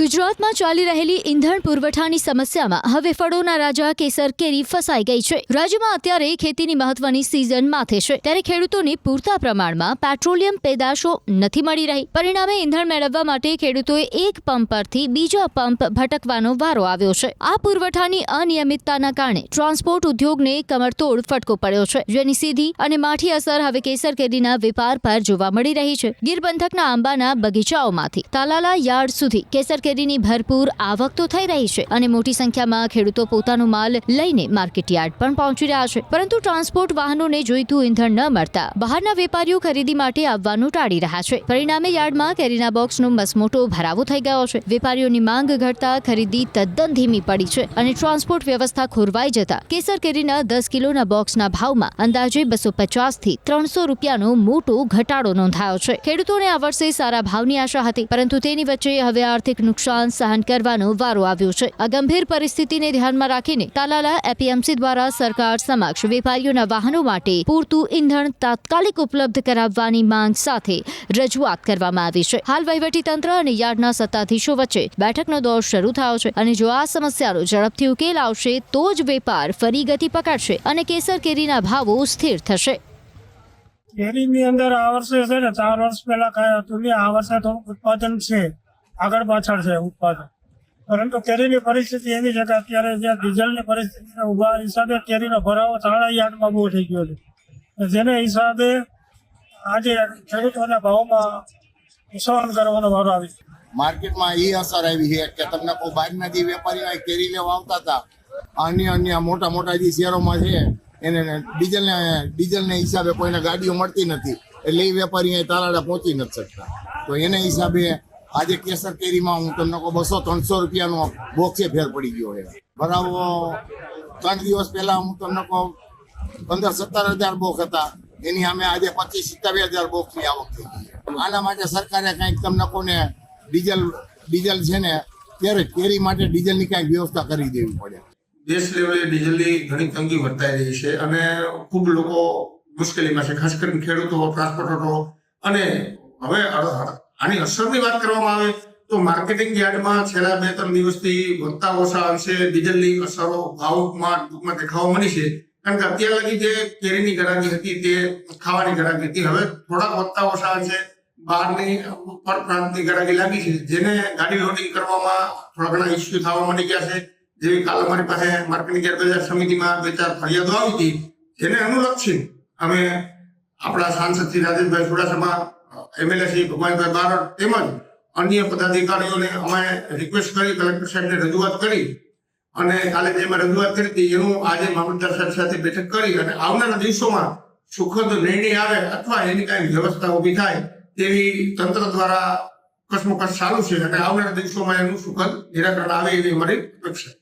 ગુજરાતમાં ચાલી રહેલી ઈંધણ પુરવઠાની સમસ્યામાં હવે ફળોના રાજા કેસર કેરી ફસાઈ ગઈ છે। રાજ્યમાં અત્યારે ખેતીની મહત્વની સિઝન માથે છે, ત્યારે ખેડૂતોને પૂરતા પ્રમાણમાં પેટ્રોલિયમ પેદાશો નથી મળી રહી। પરિણામે ઈંધણ મેળવવા માટે ખેડૂતોએ એક પંપ પરથી બીજા પંપ ભટકવાનો વારો આવ્યો છે। આ પુરવઠાની અનિયમિતતાના કારણે ટ્રાન્સપોર્ટ ઉદ્યોગને કમરતોડ ફટકો પડ્યો છે, જેની સીધી અને માઠી અસર હવે કેસર કેરીના વેપાર પર જોવા મળી રહી છે। ગીર પંથકના આંબાના બગીચાઓમાંથી તાલાલા યાર્ડ સુધી કેસર કેરીની ભરપૂર આવક તો થઈ રહી છે અને મોટી સંખ્યામાં ખેડૂતો પોતાનો માલ લઈને માર્કેટ યાર્ડ પણ પહોંચી રહ્યા છે, પરંતુ ટ્રાન્સપોર્ટ વાહનોને જોઈતું ઈંધણ ન મળતા બહારના વેપારીઓ ખરીદી માટે આવવાનું ટાળી રહ્યા છે। પરિણામે યાર્ડમાં કેરીના બોક્સનો મસમોટો ભરાવો થઈ ગયો છે। વેપારીઓની માંગ ઘટતા ખરીદી તદ્દન ધીમી પડી છે અને ટ્રાન્સપોર્ટ વ્યવસ્થા ખોરવાઈ જતા કેસર કેરીના 10 કિલોના બોક્સના ભાવમાં અંદાજે 250 થી 300 રૂપિયાનો મોટો ઘટાડો નોંધાયો છે। ખેડૂતોને આ વર્ષે સારા ભાવની આશા હતી, પરંતુ તેની વચ્ચે હવે આર્થિક નુકસાન સહન કરવાનો વારો આવ્યો છે। આ ગંભીર પરિસ્થિતિને ધ્યાનમાં રાખીને તાલાલા એપીએમસી દ્વારા સરકાર સમક્ષ વેપારીઓના વાહનો માટે પૂરતું ઈંધણ તાત્કાલિક ઉપલબ્ધ કરાવવાની માંગ સાથે રજૂઆત કરવામાં આવી છે। હાલ વહીવટીતંત્ર અને યાર્ડના સત્તાધીશો વચ્ચે બેઠકનો દોર શરૂ થયો છે અને જો આ સમસ્યાનો ઝડપથી ઉકેલ આવશે તો જ વેપાર ફરી ગતિ પકડશે અને કેસર કેરીના ભાવો સ્થિર થશે। કેરીની અંદર આ વર્ષે છે ને 4 વર્ષ પહેલા કાંઈ હતું નહીં, આ વર્ષે તો ઉત્પાદન છે, આગળ પાછળ છે ઉત્પાદન, પરંતુ કેરીની પરિસ્થિતિ એવી છે કે અત્યારે જે ડીઝલની પરિસ્થિતિને ઉભા હિસાબે કેરીનો ભરાવો તાળા યાર્ડમાં બહુ થઈ ગયો છે, જેને હિસાબે આજે ખેડૂતોના ભાવમાં સહન કરવાનો વારો આવી છે। માર્કેટમાં એ અસર આવી છે કે તમને કોઈ બહારના જે વેપારીઓ કેરી લેવા આવતા હતા, અન્ય મોટા જે શહેરોમાં છે એને ડીઝલને હિસાબે કોઈને ગાડીઓ મળતી નથી, એટલે એ વેપારી તાલાળા પહોંચી નથી શકતા। તો એને હિસાબે આજે કેસર કેરીમાં હું તમને કહું 200-300 રૂપિયાનો બોક્સે ફેર પડી ગયો છે। બરાબર 3 દિવસ પહેલા હું તમને કહું 15-17 હજાર બોક્સ હતા, એની સામે આજે 25-27 હજાર બોક્સની આવક થઈ ગઈ છે। આના માટે સરકારે કંઈક તમને કોને ડીઝલ છે ને ત્યારે કેરી માટે ડીઝલની કાંઈક વ્યવસ્થા કરી દેવી પડે। દેશ લેવલે ડીઝલની ઘણી તંગી વર્તાઈ રહી છે અને ખૂબ લોકો મુશ્કેલીમાં છે, ખાસ કરીને ખેડૂતો, ટ્રાન્સપોર્ટરો। અને હવે આની અસરની વાત કરવામાં આવે તો માર્કેટિંગ યાર્ડમાં છેલ્લા 2-3 દિવસથી વધતા ઓછા અંશે ડીઝલની અસરો ભાવમાં ટૂંકમાં દેખાવા મળી છે, કારણ કે અત્યાર લગી જે કેરીની ગરાગી હતી તે ખાવાની ગરાગી હતી, હવે થોડાક વધતા ઓછા અંશે બહારની પરપ્રાંતની ગરાગી લાગી છે, જેને ગાડી લોડિંગ કરવામાં થોડા ઘણા ઇસ્યુ થવા માંડી ગયા છે। જેવી કાલ અમારી પાસે માર્કેટિંગ યાર્ડ બજાર સમિતિમાં 2-4 ફરિયાદો આવી હતી, જેને અનુલક્ષી અમે આપણા સાંસદ શ્રી રાજેશભાઈ ચુડાસમા, એમએલએ શ્રી ભગવાનભાઈ બારડ તેમજ અન્ય પદાધિકારીઓને અમે રિક્વેસ્ટ કરી, કલેક્ટર સાહેબને રજૂઆત કરી અને કાલે જે અમે રજૂઆત કરી હતી એનું આજે મામલતદાર સાહેબ સાથે બેઠક કરી અને આવનારા દિવસોમાં સુખદ નિર્ણય આવે અથવા એની કાંઈ વ્યવસ્થા ઊભી થાય તેવી તંત્ર દ્વારા કસમકસ ચાલુ છે અને આવનારા દિવસોમાં એનું સુખદ નિરાકરણ આવે એવી અમારી અપેક્ષા છે।